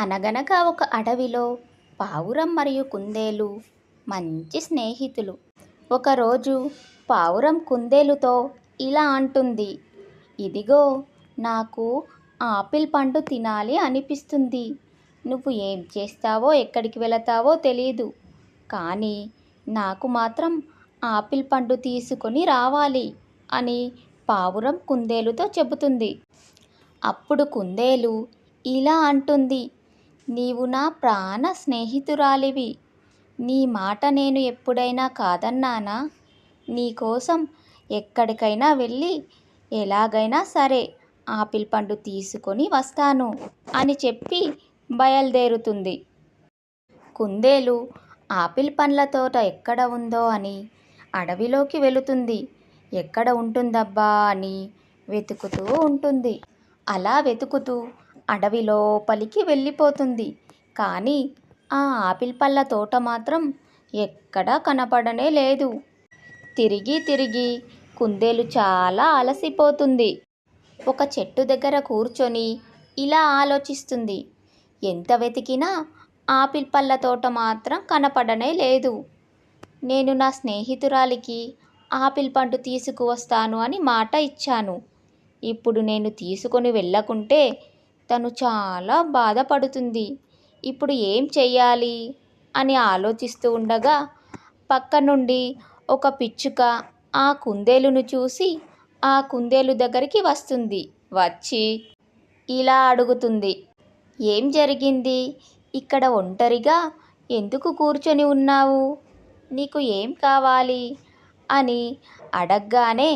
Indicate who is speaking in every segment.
Speaker 1: అనగనగా ఒక అడవిలో పావురం మరియు కుందేలు మంచి స్నేహితులు. ఒకరోజు పావురం కుందేలుతో ఇలా అంటుంది, ఇదిగో, నాకు ఆపిల్ పండు తినాలి అనిపిస్తుంది. నువ్వు ఏం చేస్తావో ఎక్కడికి వెళతావో తెలీదు, కానీ నాకు మాత్రం ఆపిల్ పండు తీసుకొని రావాలి అని పావురం కుందేలుతో చెబుతుంది. అప్పుడు కుందేలు ఇలా అంటుంది, నీవు నా ప్రాణ స్నేహితురాలివి. నీ మాట నేను ఎప్పుడైనా కాదన్నానా? నీకోసం ఎక్కడికైనా వెళ్ళి ఎలాగైనా సరే ఆపిల్ పండు తీసుకొని వస్తాను అని చెప్పి బయలుదేరుతుంది. కుందేలు ఆపిల్ పండ్ల తోట ఎక్కడ ఉందో అని అడవిలోకి వెళుతుంది. ఎక్కడ ఉంటుందబ్బా అని వెతుకుతూ ఉంటుంది. అలా వెతుకుతూ అడవి లోపలికి వెళ్ళిపోతుంది. కానీ ఆ ఆపిల్ పళ్ళ తోట మాత్రం ఎక్కడా కనపడనే లేదు. తిరిగి తిరిగి కుందేలు చాలా అలసిపోతుంది. ఒక చెట్టు దగ్గర కూర్చొని ఇలా ఆలోచిస్తుంది, ఎంత వెతికినా ఆపిల్ పళ్ళ తోట మాత్రం కనపడనే లేదు. నేను నా స్నేహితురాలికి ఆపిల్ పండు తీసుకువస్తాను అని మాట ఇచ్చాను. ఇప్పుడు నేను తీసుకొని వెళ్ళకుంటే తను చాలా బాధపడుతుంది. ఇప్పుడు ఏం చెయ్యాలి అని ఆలోచిస్తూ ఉండగా పక్క నుండి ఒక పిచ్చుక ఆ కుందేలును చూసి ఆ కుందేలు దగ్గరికి వస్తుంది. వచ్చి ఇలా అడుగుతుంది, ఏం జరిగింది? ఇక్కడ ఒంటరిగా ఎందుకు కూర్చొని ఉన్నావు? నీకు ఏం కావాలి అని అడగగానే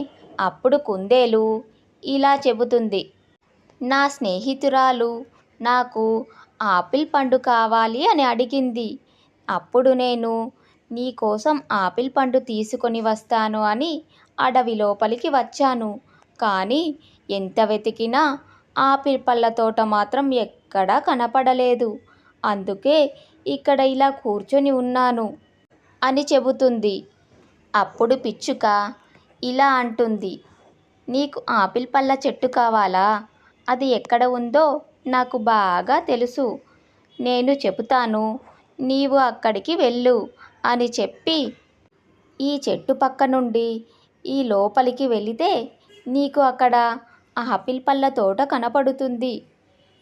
Speaker 1: అప్పుడు కుందేలు ఇలా చెబుతుంది, నా స్నేహితురాలు నాకు ఆపిల్ పండు కావాలి అని అడిగింది. అప్పుడు నేను నీ కోసం ఆపిల్ పండు తీసుకొని వస్తాను అని అడవి లోపలికి వచ్చాను. కానీ ఎంత వెతికినా ఆపిల్ పళ్ళ తోట మాత్రం ఎక్కడా కనపడలేదు. అందుకే ఇక్కడ ఇలా కూర్చొని ఉన్నాను అని చెబుతుంది. అప్పుడు పిచ్చుక ఇలా అంటుంది, నీకు ఆపిల్ పళ్ళ చెట్టు కావాలా? అది ఎక్కడ ఉందో నాకు బాగా తెలుసు. నేను చెబుతాను, నీవు అక్కడికి వెళ్ళు అని చెప్పి ఈ చెట్టు పక్క నుండి ఈ లోపలికి వెళితే నీకు అక్కడ ఆపిల్ పళ్ళ తోట కనపడుతుంది.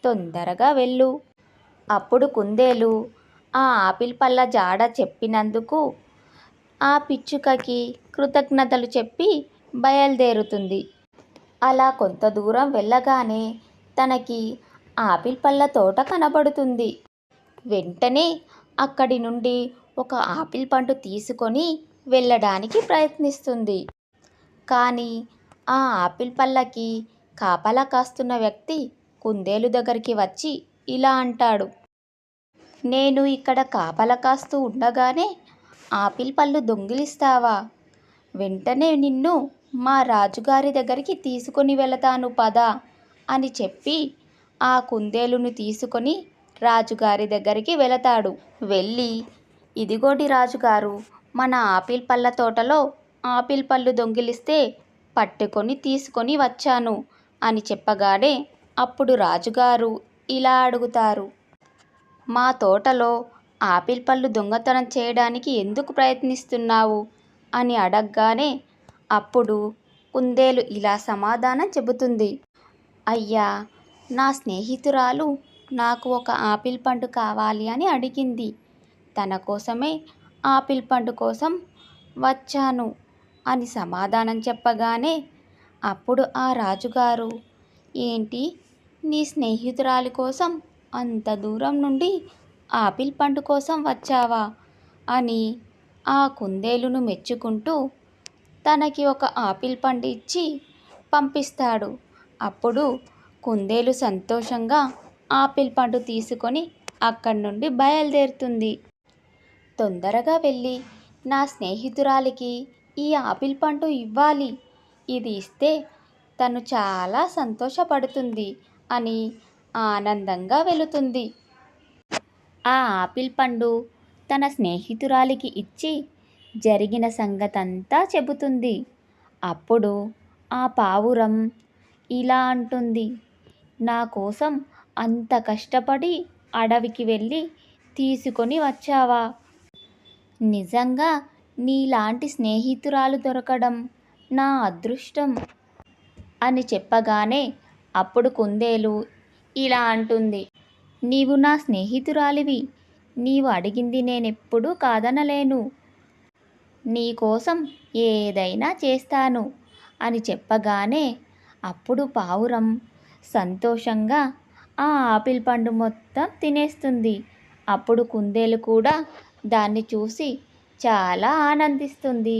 Speaker 1: తొందరగా వెళ్ళు. అప్పుడు కుందేలు ఆ ఆపిల్ పళ్ళ జాడ చెప్పినందుకు ఆ పిచ్చుకకి కృతజ్ఞతలు చెప్పి బయలుదేరుతుంది. అలా కొంత దూరం వెళ్ళగానే తనకి ఆపిల్ పళ్ళ తోట కనబడుతుంది. వెంటనే అక్కడి నుండి ఒక ఆపిల్ పండు తీసుకొని వెళ్ళడానికి ప్రయత్నిస్తుంది. కానీ ఆ ఆపిల్ పళ్ళకి కాపలా కాస్తున్న వ్యక్తి కుందేలు దగ్గరికి వచ్చి ఇలా అంటాడు, నేను ఇక్కడ కాపలా కాస్తూ ఉండగానే ఆపిల్ పళ్ళు దొంగిలిస్తావా? వెంటనే నిన్ను మా రాజుగారి దగ్గరికి తీసుకొని వెళతాను పదా అని చెప్పి ఆ కుందేలును తీసుకొని రాజుగారి దగ్గరికి వెళతాడు. వెళ్ళి, ఇదిగోటి రాజుగారు, మన ఆపిల్ పళ్ళ తోటలో ఆపిల్ పళ్ళు దొంగిలిస్తే పట్టుకొని తీసుకొని వచ్చాను అని చెప్పగానే అప్పుడు రాజుగారు ఇలా అడుగుతారు, మా తోటలో ఆపిల్ పళ్ళు దొంగతనం చేయడానికి ఎందుకు ప్రయత్నిస్తున్నావు అని అడగగానే అప్పుడు కుందేలు ఇలా సమాధానం చెబుతుంది, అయ్యా, నా స్నేహితురాలు నాకు ఒక ఆపిల్ పండు కావాలి అని అడిగింది. తన కోసమే ఆపిల్ పండు కోసం వచ్చాను అని సమాధానం చెప్పగానే అప్పుడు ఆ రాజుగారు, ఏంటి, నీ స్నేహితురాలి కోసం అంత దూరం నుండి ఆపిల్ పండు కోసం వచ్చావా అని ఆ కుందేలును మెచ్చుకుంటూ తనకి ఒక ఆపిల్ పండు ఇచ్చి పంపిస్తాడు. అప్పుడు కుందేలు సంతోషంగా ఆపిల్ పండు తీసుకొని అక్కడి నుండి బయలుదేరుతుంది. తొందరగా వెళ్ళి నా స్నేహితురాలికి ఈ ఆపిల్ పండు ఇవ్వాలి. ఇది ఇస్తే తను చాలా సంతోషపడుతుంది అని ఆనందంగా వెళుతుంది. ఆ ఆపిల్ పండు తన స్నేహితురాలికి ఇచ్చి జరిగిన సంగతంతా చెబుతుంది. అప్పుడు ఆ పావురం ఇలా అంటుంది, నా కోసం అంత కష్టపడి అడవికి వెళ్ళి తీసుకొని వచ్చావా? నిజంగా నీలాంటి స్నేహితురాలు దొరకడం నా అదృష్టం అని చెప్పగానే అప్పుడు కుందేలు ఇలా అంటుంది. నీవు నా స్నేహితురాలివి. నీవు అడిగింది నేనెప్పుడూ కాదనలేను. నీకోసం ఏదైనా చేస్తాను అని చెప్పగానే అప్పుడు పావురం సంతోషంగా ఆ ఆపిల్ పండు మొత్తం తినేస్తుంది. అప్పుడు కుందేలు కూడా దాన్ని చూసి చాలా ఆనందిస్తుంది.